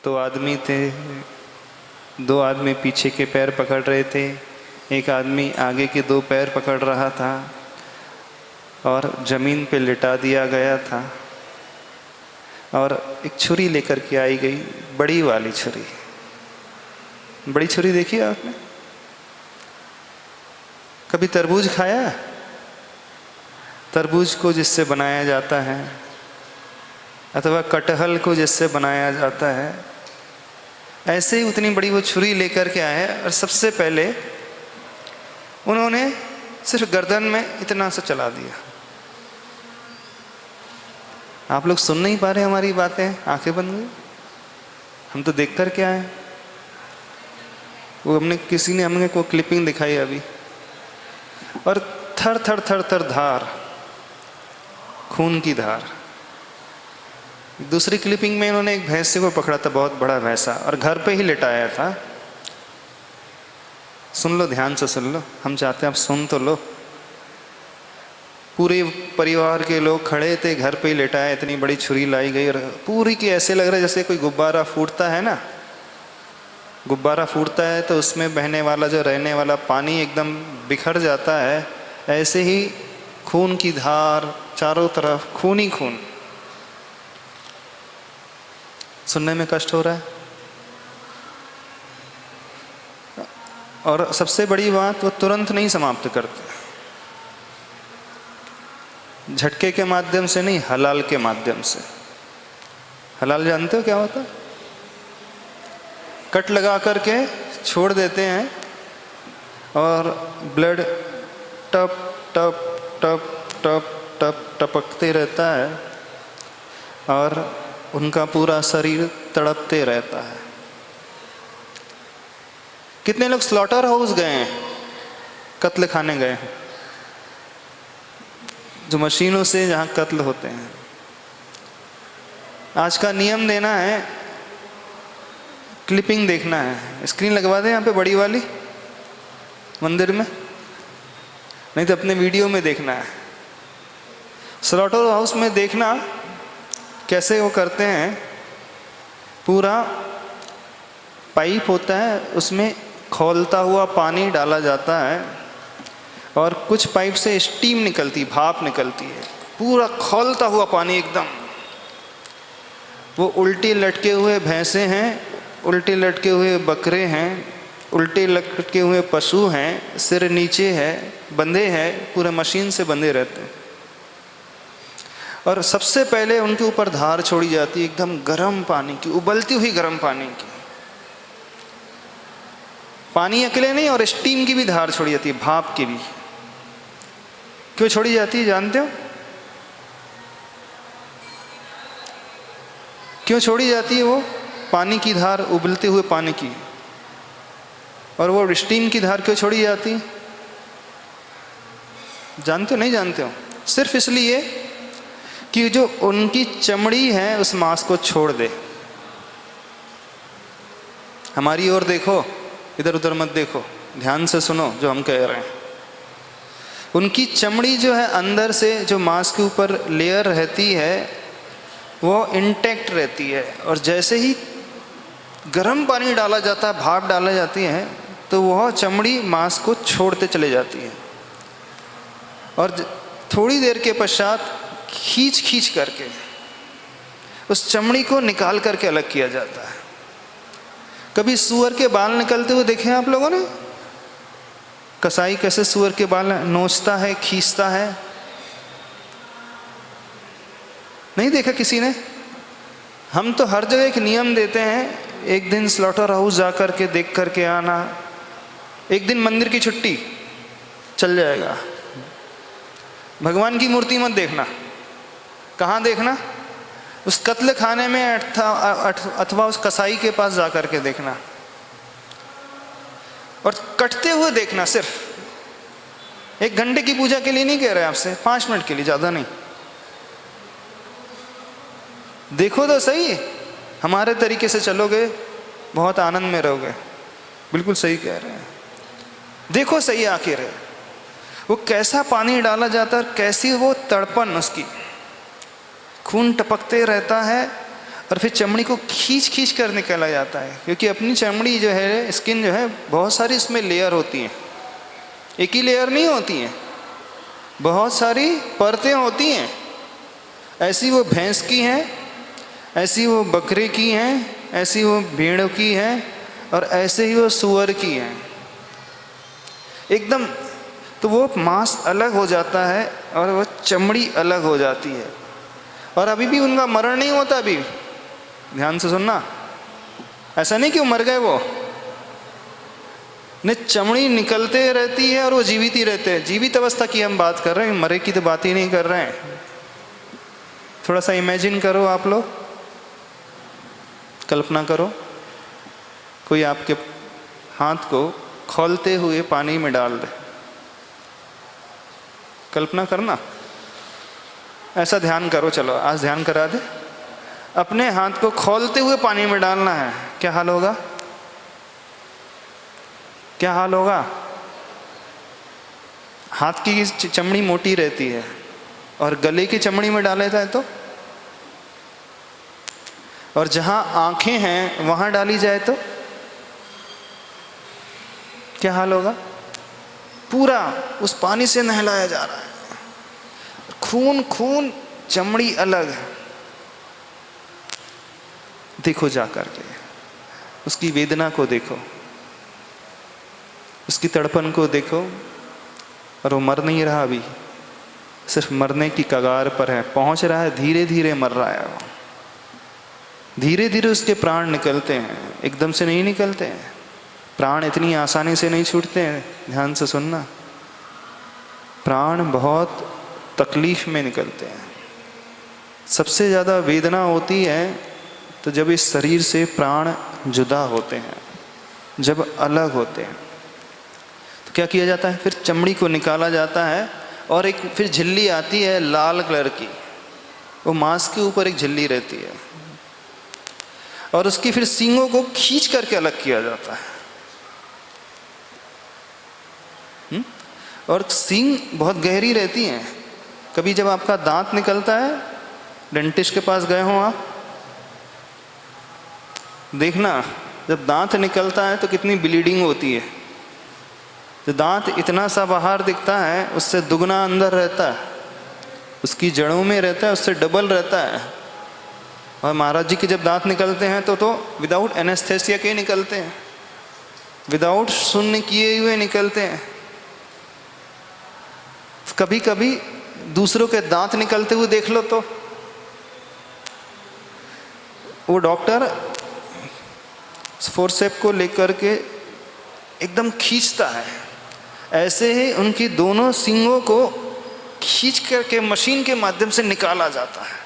दो आदमी थे, दो आदमी पीछे के पैर पकड़ रहे थे, एक आदमी आगे के दो पैर पकड़ रहा था और जमीन पे लिटा दिया गया था। और एक छुरी लेकर के आई गई, बड़ी वाली छुरी। बड़ी छुरी देखी आपने? कभी तरबूज खाया? तरबूज को जिससे बनाया जाता है अथवा कटहल को जिससे बनाया जाता है, ऐसे ही उतनी बड़ी वो छुरी लेकर के आए और सबसे पहले उन्होंने सिर्फ गर्दन में इतना सा चला दिया। आप लोग सुन नहीं पा रहे हमारी बातें? आंखें बंद हुई, हम तो देख कर के आए। वो किसी ने हमें को क्लिपिंग दिखाई अभी, और थर थर थर थर धार, खून की धार। दूसरी क्लिपिंग में इन्होंने एक भैंसे को पकड़ा था, बहुत बड़ा भैंसा, और घर पे ही लिटाया था। सुन लो, ध्यान से सुन लो, हम चाहते हैं आप सुन तो लो। पूरे परिवार के लोग खड़े थे, घर पे ही लेटाया, इतनी बड़ी छुरी लाई गई और पूरी की ऐसे लग रहा है जैसे कोई गुब्बारा फूटता है ना, गुब्बारा फूटता है तो उसमें बहने वाला जो रहने वाला पानी एकदम बिखर जाता है, ऐसे ही खून की धार, चारों तरफ खून ही खून। सुनने में कष्ट हो रहा है। और सबसे बड़ी बात, वो तुरंत नहीं समाप्त करते, झटके के माध्यम से नहीं, हलाल के माध्यम से। हलाल जानते हो क्या होता है? कट लगा करके छोड़ देते हैं और ब्लड टप टप टप टप टप टपकते रहता है और उनका पूरा शरीर तड़पते रहता है। कितने लोग स्लॉटर हाउस गए हैं, कत्ल खाने गए हैं, जो मशीनों से जहां कत्ल होते हैं। आज का नियम देना है, क्लिपिंग देखना है, स्क्रीन लगवा दें यहाँ पे बड़ी वाली मंदिर में, नहीं तो अपने वीडियो में देखना है। स्लॉटर हाउस में देखना कैसे वो करते हैं। पूरा पाइप होता है, उसमें खौलता हुआ पानी डाला जाता है और कुछ पाइप से स्टीम निकलती, भाप निकलती है, पूरा खौलता हुआ पानी एकदम। वो उल्टे लटके हुए भैंसे हैं, उल्टे लटके हुए बकरे हैं, उल्टे लटके हुए पशु हैं, सिर नीचे है, बंधे हैं, पूरे मशीन से बंधे रहते हैं। और सबसे पहले उनके ऊपर धार छोड़ी जाती है, एकदम गर्म पानी की, उबलती हुई गर्म पानी की। पानी अकेले नहीं, और स्टीम की भी धार छोड़ी जाती है, भाप की भी। क्यों छोड़ी जाती है जानते हो? क्यों छोड़ी जाती है वो पानी की धार, उबलते हुए पानी की? और वो स्टीम की धार क्यों छोड़ी जाती है? जानते हो नहीं जानते हो? सिर्फ इसलिए कि जो उनकी चमड़ी है उस मांस को छोड़ दे। हमारी ओर देखो, इधर उधर मत देखो, ध्यान से सुनो जो हम कह रहे हैं। उनकी चमड़ी जो है अंदर से, जो मांस के ऊपर लेयर रहती है, वो इंटैक्ट रहती है। और जैसे ही गर्म पानी डाला जाता है, भाप डाला जाती है, तो वह चमड़ी मांस को छोड़ते चले जाती है और थोड़ी देर के पश्चात खींच खींच करके उस चमड़ी को निकाल करके अलग किया जाता है। कभी सूअर के बाल निकलते हुए देखे आप लोगों ने? कसाई कैसे सूअर के बाल नोचता है, खींचता है? नहीं देखा किसी ने? हम तो हर जगह एक नियम देते हैं, एक दिन स्लॉटर हाउस जा कर के देख करके आना, एक दिन मंदिर की छुट्टी, चल जाएगा। भगवान की मूर्ति मत देखना। कहाँ देखना? उस कत्ल खाने में अथवा उस कसाई के पास जा कर के देखना और कटते हुए देखना। सिर्फ 1 घंटे की पूजा के लिए नहीं कह रहे आपसे, 5 मिनट के लिए, ज़्यादा नहीं। देखो तो सही, हमारे तरीके से चलोगे बहुत आनंद में रहोगे। बिल्कुल सही कह रहे हैं। देखो सही आखिर वो कैसा पानी डाला जाता है, कैसी वो तड़पन, उसकी खून टपकते रहता है और फिर चमड़ी को खींच खींच कर निकाला जाता है, क्योंकि अपनी चमड़ी जो है, स्किन जो है, बहुत सारी इसमें लेयर होती हैं, एक ही लेयर नहीं होती हैं, बहुत सारी परतें होती हैं। ऐसी वो भैंस की हैं, ऐसी वो बकरे की हैं, ऐसी वो भेड़ की हैं, और ऐसे ही वो सूअर की हैं एकदम। तो वो मांस अलग हो जाता है और वो चमड़ी अलग हो जाती है, और अभी भी उनका मरण नहीं होता। अभी ध्यान से सुनना, ऐसा नहीं कि वो मर गए, वो ने चमड़ी निकलते रहती है और वो जीवित ही रहते हैं। जीवित अवस्था की हम बात कर रहे हैं, मरे की तो बात ही नहीं कर रहे हैं। थोड़ा सा इमेजिन करो, आप लोग कल्पना करो, कोई आपके हाथ को खौलते हुए पानी में डाल दे। कल्पना करना, ऐसा ध्यान करो। चलो आज ध्यान करा दे। अपने हाथ को खौलते हुए पानी में डालना है, क्या हाल होगा? क्या हाल होगा? हाथ की चमड़ी मोटी रहती है, और गले की चमड़ी में डाला जाए तो, और जहां आंखें हैं वहां डाली जाए तो क्या हाल होगा? पूरा उस पानी से नहलाया जा रहा है, खून खून, चमड़ी अलग है। देखो जाकर के उसकी वेदना को देखो, उसकी तड़पन को देखो, और वो मर नहीं रहा, अभी सिर्फ मरने की कगार पर है, पहुंच रहा है, धीरे धीरे मर रहा है। धीरे धीरे उसके प्राण निकलते हैं, एकदम से नहीं निकलते हैं। प्राण इतनी आसानी से नहीं छूटते हैं, ध्यान से सुनना। प्राण बहुत तकलीफ में निकलते हैं। सबसे ज़्यादा वेदना होती है तो जब इस शरीर से प्राण जुदा होते हैं, जब अलग होते हैं। तो क्या किया जाता है? फिर चमड़ी को निकाला जाता है, और एक फिर झिल्ली आती है लाल कलर की, वो मांस के ऊपर एक झिल्ली रहती है, और उसकी फिर सींगों को खींच करके अलग किया जाता है। और सींग बहुत गहरी रहती हैं। कभी जब आपका दांत निकलता है, डेंटिस्ट के पास गए हो आप, देखना जब दांत निकलता है तो कितनी ब्लीडिंग होती है। तो दांत इतना सा बाहर दिखता है, उससे दुगना अंदर रहता है, उसकी जड़ों में रहता है, उससे डबल रहता है। और महाराज जी के जब दांत निकलते हैं तो विदाउट एनेस्थेसिया के निकलते हैं, विदाउट शून्य किए हुए निकलते हैं। कभी कभी दूसरों के दांत निकलते हुए देख लो, तो वो डॉक्टर फोर्सेप को लेकर के एकदम खींचता है, ऐसे ही उनकी दोनों सींगों को खींच करके मशीन के माध्यम से निकाला जाता है।